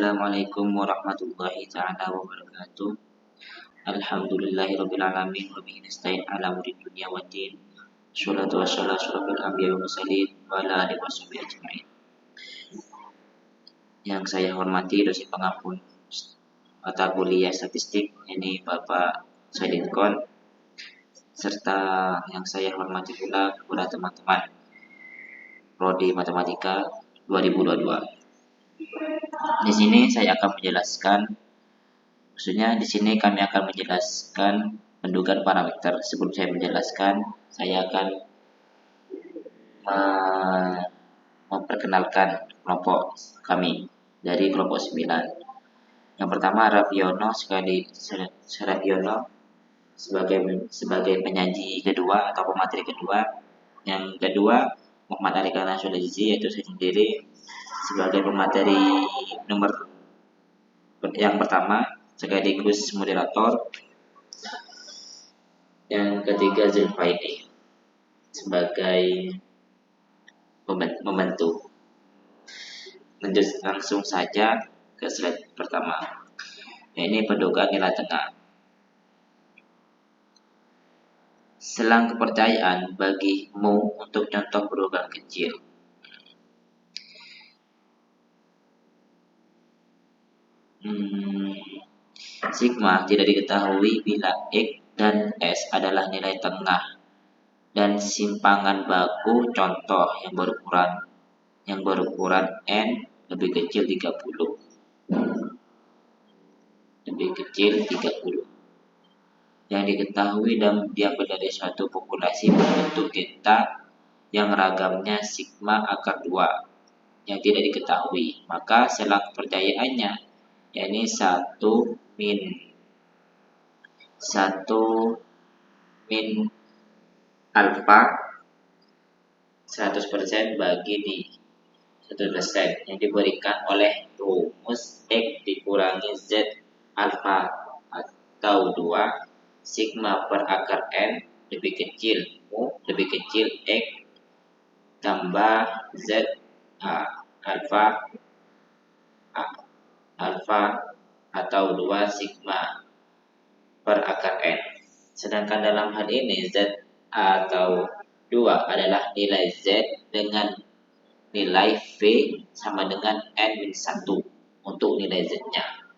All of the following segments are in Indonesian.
Assalamualaikum warahmatullahi ta'ala wabarakatuh. Alhamdulillahirabbil alamin wa bihi nasta'in ala umuri dunya waddin. Sholatu wassalamu ala anbiya wa mursalin wa ala alihi washabihi ajmain. Yang saya hormati dosen pengampun mata kuliah statistik ini Bapak Saidin Kon, serta yang saya hormati pula kepada teman-teman Prodi Matematika 2022. Di sini saya akan menjelaskan, maksudnya di sini kami akan menjelaskan pendugaan parameter. Sebelum saya menjelaskan, saya akan memperkenalkan kelompok kami dari kelompok 9. Yang pertama Rapiono sebagai penyaji kedua atau pemateri kedua. Yang kedua Muhammad Arika Nasulajizi, yaitu saya sendiri sebagai pemateri nomor yang pertama sekaligus moderator. Yang ketiga Zulfaidi sebagai pembantu. Lanjut langsung saja ke slide pertama. Ini pendugaan nilai tengah. Selang kepercayaan bagi mu untuk contoh perubahan kecil. Sigma tidak diketahui bila X dan S adalah nilai tengah dan simpangan baku contoh yang berukuran N lebih kecil 30. Yang diketahui dan diambil dari suatu populasi berbentuk delta yang ragamnya sigma akar 2 yang tidak diketahui, maka selang kepercayaannya yakni 1 min alfa 100% bagi di 100% yang diberikan oleh rumus X dikurangi Z alfa atau 2 sigma per akar N lebih kecil mu lebih kecil X tambah Z alfa atau 2 sigma per akar N. Sedangkan dalam hal ini Z atau 2 adalah nilai Z dengan nilai V sama dengan N-1 untuk nilai Z-nya.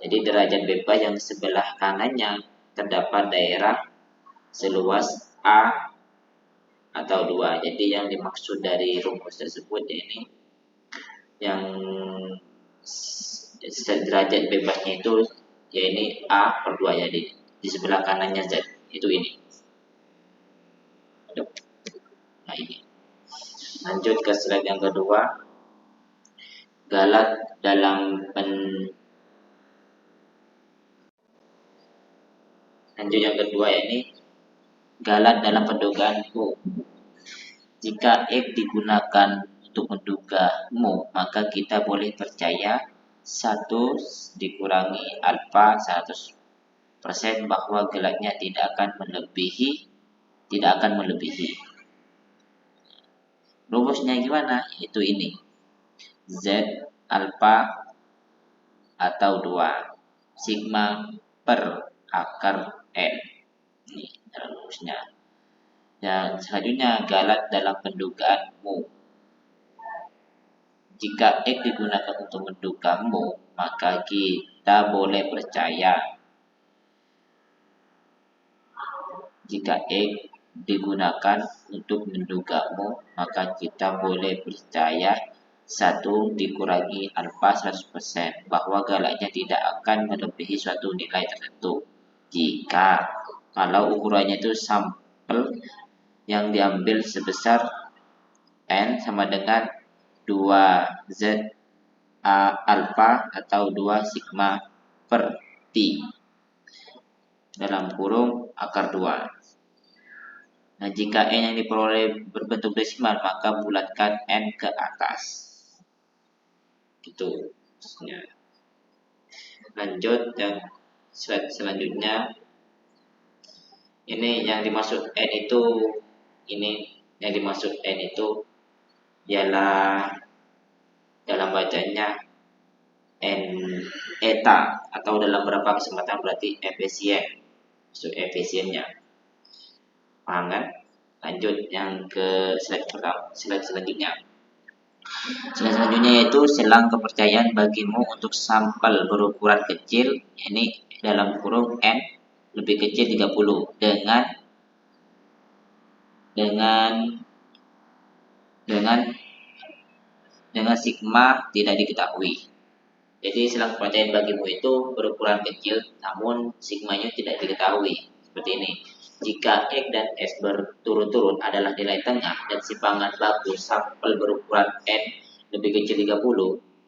Jadi derajat bebas yang sebelah kanannya terdapat daerah seluas A atau 2. Jadi yang dimaksud dari rumus tersebut ini yang derajat bebasnya itu ya ini A per 2, jadi di sebelah kanannya Z itu ini. Nah ini. Lanjut ke slide yang kedua. Galat dalam galat dalam pendugaan mu. Jika X digunakan untuk menduga mu, maka kita boleh percaya 1 dikurangi alfa 100% bahwa galatnya tidak akan melebihi. Rumusnya gimana? Itu ini. Z alfa atau 2 sigma per akar N. Ini rumusnya. Dan selanjutnya galat dalam pendugaan mu. Jika X digunakan untuk menduga mu, maka kita boleh percaya. Jika X digunakan untuk menduga mu, maka kita boleh percaya 1 dikurangi alfa 100% bahwa galatnya tidak akan melebihi suatu nilai tertentu. Kalau ukurannya itu sampel yang diambil sebesar N sama dengan 2 Z alfa atau 2 sigma per T dalam kurung akar 2. Nah, jika N yang diperoleh berbentuk desimal, maka bulatkan N ke atas. Gitu. Lanjut yang slide selanjutnya. Ini yang dimaksud N itu ialah dalam bacanya N eta atau dalam berapa kesempatan berarti efisien. Maksud efisiennya. Paham kan? Lanjut yang ke slide selanjutnya. Slide selanjutnya yaitu selang kepercayaan bagimu untuk sampel berukuran kecil, ini dalam kurung N lebih kecil 30 dengan dengan sigma tidak diketahui. Jadi selang kepercayaan bagimu itu berukuran kecil, namun sigmanya tidak diketahui. Seperti ini. Jika X dan S berturut-turut adalah nilai tengah dan simpangan bagus sampel berukuran N lebih kecil 30,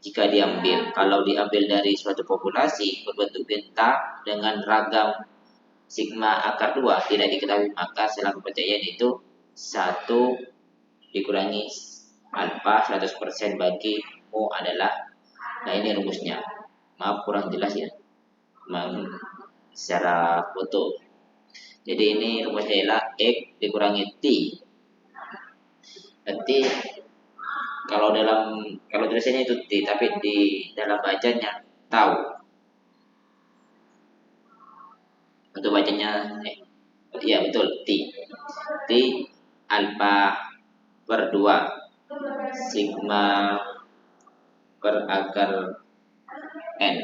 jika diambil, kalau diambil dari suatu populasi berbentuk bintang dengan ragam sigma akar 2 tidak diketahui, maka selang kepercayaan itu 1 dikurangi alfa 100% bagi mu adalah. Nah, ini rumusnya. Maaf kurang jelas ya. Secara foto. Jadi ini rumusnya adalah X dikurangi T. Berarti kalau tulisannya itu T, tapi di dalam bacanya tahu. Untuk bacanya iya betul T. T alfa per 2 sigma per akar N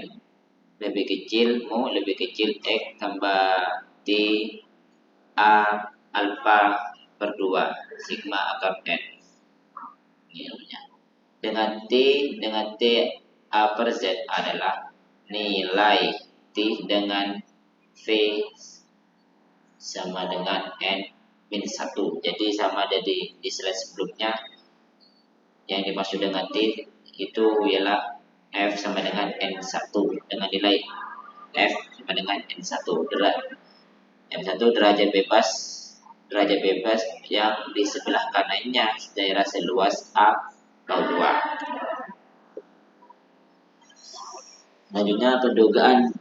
lebih kecil mu lebih kecil X tambah T A alfa per 2 sigma akar N. Ini namanya. Dengan T A per Z adalah nilai T dengan V sama dengan N min 1. Jadi sama dari di slide sebelumnya, yang dimaksud dengan T itu ialah F sama dengan N1 dengan nilai F sama dengan N1 derajat bebas yang di sebelah kanannya daerah seluas A atau 2. Selanjutnya pendugaan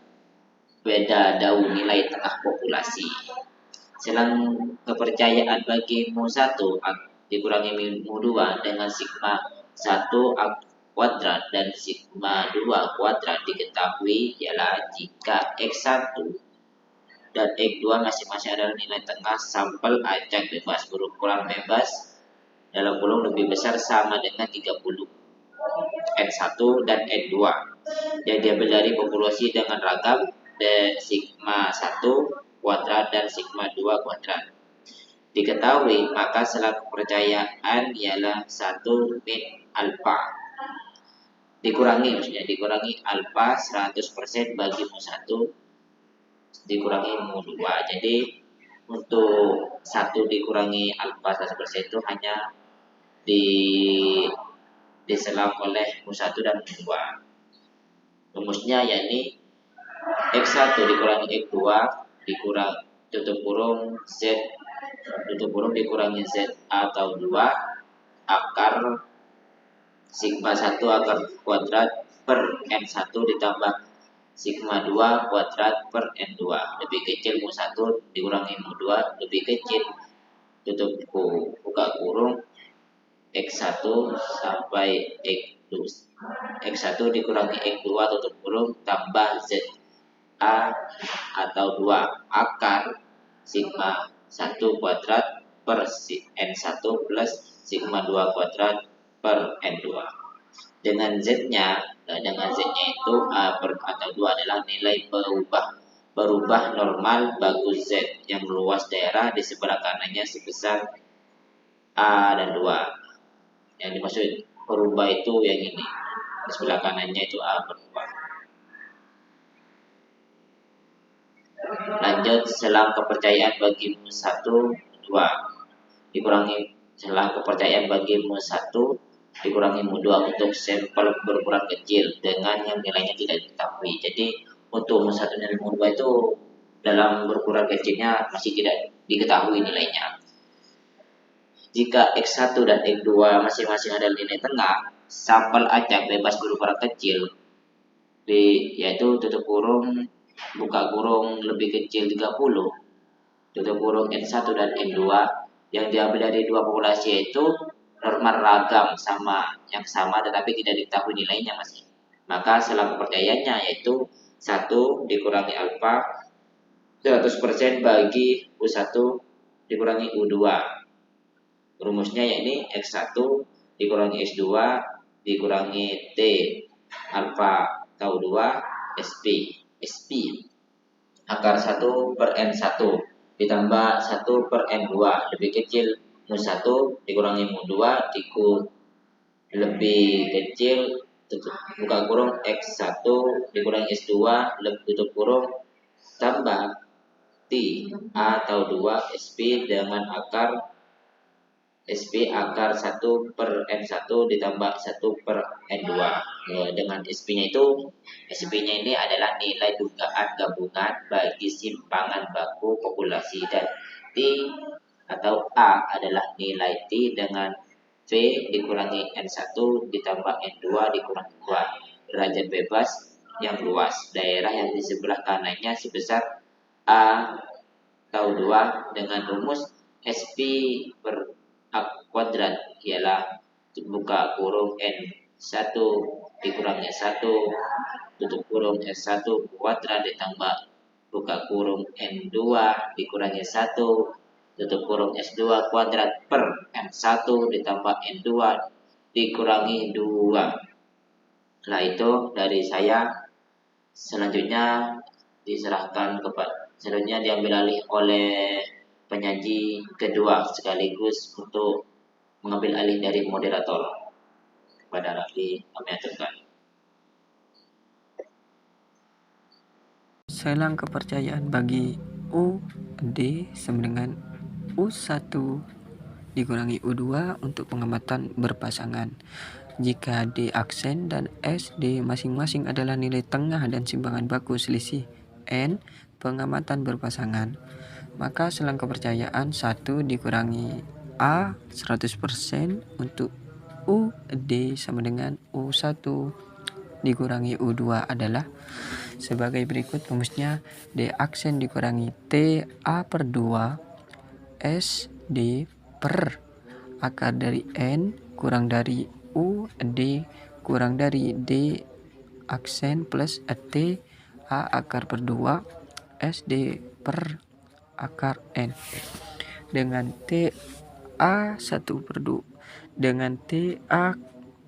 beda daun nilai tengah populasi. Selang kepercayaan bagi mu1 dikurangi mu2 dengan sigma 1 kuadrat dan sigma 2 kuadrat diketahui ialah jika X1 dan X2 masing-masing adalah nilai tengah sampel acak bebas berukuran bebas dalam kurung lebih besar sama dengan 30 N1 dan N2 yang diambil dari populasi dengan ragam dan sigma 1 kuadrat dan sigma 2 kuadrat diketahui, maka selang kepercayaan ialah 1 min alfa dikurangi alfa 100% bagi mu1 dikurangi mu2. Jadi untuk 1 dikurangi alfa 100% itu hanya diselang oleh mu1 dan mu2. Rumusnya yakni X1 dikurangi X2 dikurang tutup kurung Z tutup kurung dikurangi Z atau 2 akar sigma 1 akar kuadrat per N1 ditambah sigma 2 kuadrat per N2 lebih kecil mu1 dikurangi mu2 lebih kecil tutup buka kurung X1 sampai X1 dikurangi X2 tutup kurung tambah Z A atau 2 akar sigma 1 kuadrat per N1 plus sigma 2 kuadrat per N2. Dengan Z-nya itu A per atau 2 adalah nilai berubah normal bagus Z yang luas daerah di sebelah kanannya sebesar A dan 2. Yang dimaksud berubah itu yang ini. Di sebelah kanannya itu A per 2. Lanjut selang kepercayaan bagi mu1 2 dikurangi selang kepercayaan bagi mu1 dikurangi mu2 untuk sampel berukuran kecil dengan yang nilainya tidak diketahui. Jadi untuk mu1 dan mu2 itu dalam berukuran kecilnya masih tidak diketahui nilainya. Jika X1 dan X2 masing-masing adalah nilai tengah, sampel acak bebas berukuran kecil yaitu tutup kurung buka kurung lebih kecil 30 tutup kurung N1 dan N2 yang diambil dari dua populasi yaitu normal ragam sama tetapi tidak diketahui nilainya Maka selang kepercayaannya yaitu 1 dikurangi alfa 100% bagi U1 dikurangi U2. Rumusnya yakni X1 dikurangi X2 dikurangi T alfa tau 2 SP akar 1 per N1 ditambah 1 per N2 lebih kecil mu1 dikurangi mu2 lebih kecil buka kurung X1 dikurangi X2 tutup kurung tambah T atau 2 SP dengan akar SP akar 1 per N1 ditambah 1 per N2. Dengan SP-nya itu, SP-nya ini adalah nilai dugaan gabungan bagi simpangan baku populasi, dan T atau A adalah nilai T dengan V dikurangi N1 ditambah N2 dikurangi 2. Derajat bebas yang luas. Daerah yang di sebelah kanannya sebesar A tau 2 dengan rumus SP per kuadrat ialah buka kurung N1 dikurangi 1 tutup kurung S1 kuadrat ditambah buka kurung N2 dikurangi 1 tutup kurung S2 kuadrat per N1 ditambah N2 dikurangi 2. Nah, itu dari saya. Selanjutnya diambil alih oleh penyaji kedua sekaligus untuk mengambil alih dari moderator. Kepada Rafli kami aturkan. Selang kepercayaan bagi UD sama dengan U1 dikurangi U2 untuk pengamatan berpasangan. Jika D aksen dan SD masing-masing adalah nilai tengah dan simpangan baku selisih N pengamatan berpasangan, maka selang kepercayaan 1 dikurangi A 100% untuk UD sama dengan U1 dikurangi U2 adalah sebagai berikut rumusnya: D aksen dikurangi T A per 2 S D per akar dari N kurang dari U D kurang dari D aksen plus T A akar per 2 S D per akar N dengan T A 1 per 2 dengan T A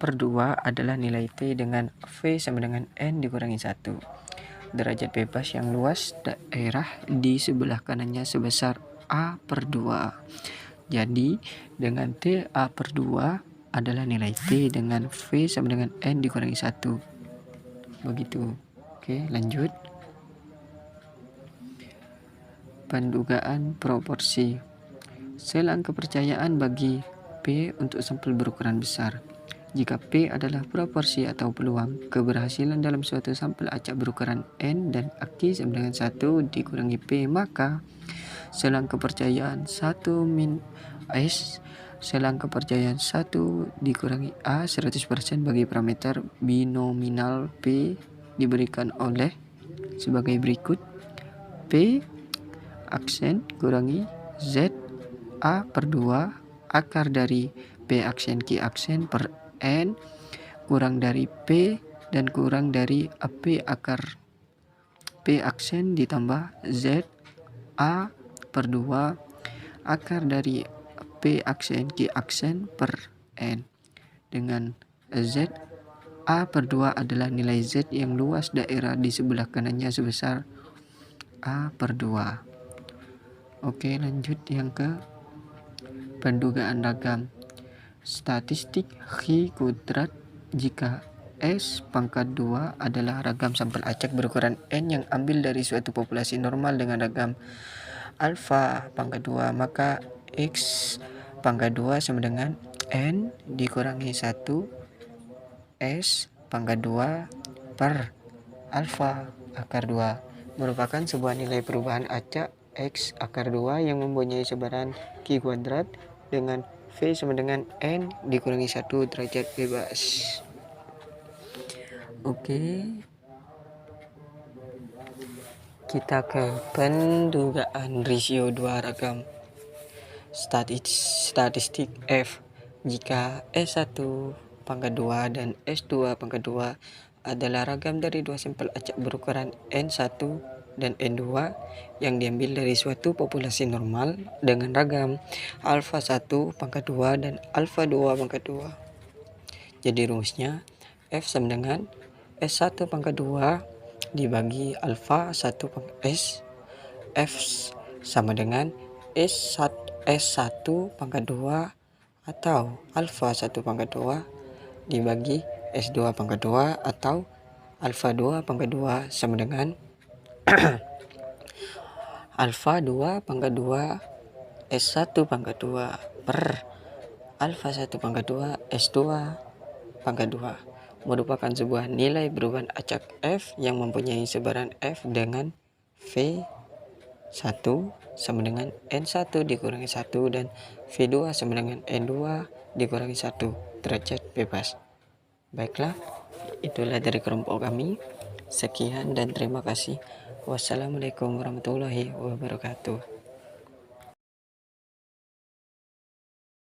per 2 adalah nilai T dengan V sama dengan N dikurangi 1. Derajat bebas yang luas daerah di sebelah kanannya sebesar A per 2. Jadi dengan T A per 2 adalah nilai T dengan V sama dengan N dikurangi 1. Begitu. Oke, lanjut. Pendugaan proporsi. Selang kepercayaan bagi P untuk sampel berukuran besar. Jika P adalah proporsi atau peluang keberhasilan dalam suatu sampel acak berukuran N dan Q sama dengan 1 dikurangi P, maka selang kepercayaan 1 min S selang kepercayaan 1 dikurangi A 100% bagi parameter binominal P diberikan oleh sebagai berikut: P aksen kurangi Z A per 2 akar dari P aksen Q aksen per N kurang dari P dan kurang dari P akar P aksen ditambah Z A per 2 akar dari P aksen Q aksen per N, dengan Z A per 2 adalah nilai Z yang luas daerah di sebelah kanannya sebesar A per 2. Oke, lanjut yang ke pendugaan ragam. Statistik Chi kuadrat jika S pangkat 2 adalah ragam sampel acak berukuran N yang ambil dari suatu populasi normal dengan ragam alfa pangkat 2, maka X pangkat 2 sama dengan N dikurangi 1 S pangkat 2 per alfa akar 2 merupakan sebuah nilai perubahan acak X akar 2 yang mempunyai sebaran Q kuadrat dengan V sama dengan N dikurangi 1 derajat bebas. Oke, kita ke pendugaan rasio 2 ragam. Statistik F jika S1 pangkat 2 dan S2 pangkat 2 adalah ragam dari dua sampel acak berukuran N1 dan N2 yang diambil dari suatu populasi normal dengan ragam alfa 1 pangkat 2 dan alfa 2 pangkat 2. Jadi rumusnya F sama dengan S1 pangkat 2 dibagi alfa 1 pangkat S. F sama dengan S1 pangkat 2 atau alfa 1 pangkat 2 dibagi S2 pangkat 2 atau alfa 2 pangkat 2 sama dengan alfa 2 pangkat 2 S1 pangkat 2 per alfa 1 pangkat 2 S2 pangkat 2 merupakan sebuah nilai perubahan acak F yang mempunyai sebaran F dengan V1 sama dengan N1 dikurangi 1 dan V2 sama dengan N2 dikurangi 1 derajat bebas. Baiklah, itulah dari kelompok kami. Sekian dan terima kasih. Wassalamualaikum warahmatullahi wabarakatuh.